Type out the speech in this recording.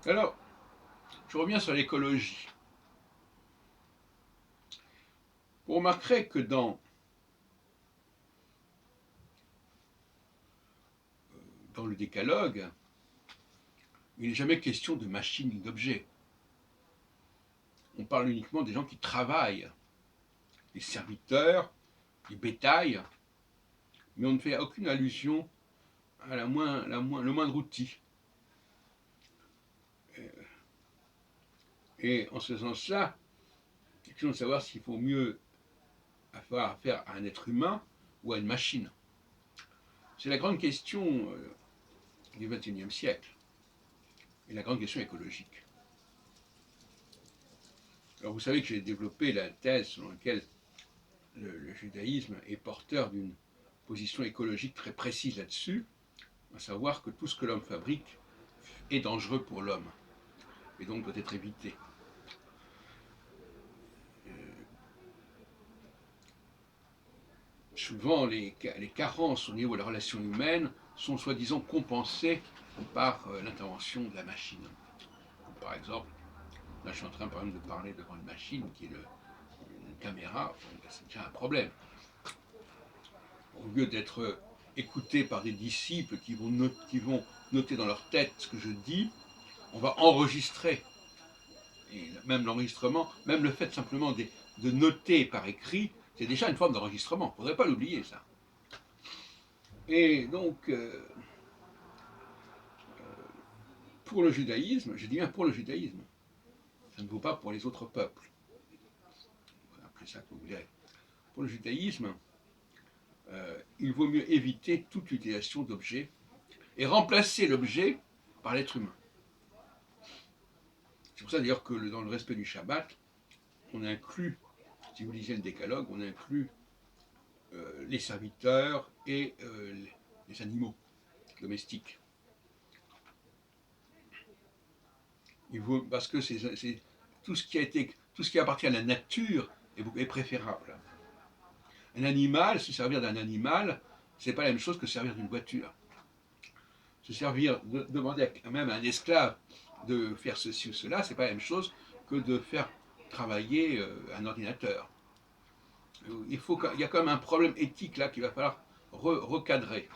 Alors, je reviens sur l'écologie. Vous remarquerez que dans le décalogue, il n'est jamais question de machine ni d'objet. On parle uniquement des gens qui travaillent, des serviteurs, du bétail, mais on ne fait aucune allusion à le moindre outil. Et en ce sens-là, c'est question de savoir s'il faut mieux avoir affaire à un être humain ou à une machine. C'est la grande question du XXIe siècle et la grande question écologique. Alors vous savez que j'ai développé la thèse selon laquelle le judaïsme est porteur d'une position écologique très précise là-dessus, à savoir que tout ce que l'homme fabrique est dangereux pour l'homme et donc doit être évité. Souvent, les carences au niveau de la relation humaine sont soi-disant compensées par l'intervention de la machine. Comme par exemple, là je suis en train par exemple de parler devant une machine qui est une caméra, enfin, c'est déjà un problème. Au lieu d'être écouté par des disciples qui vont noter dans leur tête ce que je dis, on va enregistrer. Et même l'enregistrement, même le fait simplement de noter par écrit, c'est déjà une forme d'enregistrement. Il ne faudrait pas l'oublier, ça. Et donc, pour le judaïsme, je dis bien pour le judaïsme, ça ne vaut pas pour les autres peuples. Appelez ça comme vous voulez. Pour le judaïsme, il vaut mieux éviter toute utilisation d'objets et remplacer l'objet par l'être humain. C'est pour ça d'ailleurs que dans le respect du Shabbat, on inclut, si vous lisez le décalogue, on inclut les serviteurs et les animaux domestiques. Parce que c'est tout ce qui appartient à la nature est préférable. Un animal, se servir d'un animal, c'est pas la même chose que servir d'une voiture. Se servir, demander même à un esclave de faire ceci ou cela, c'est pas la même chose que de faire travailler un ordinateur. Il y a quand même un problème éthique là qu'il va falloir recadrer.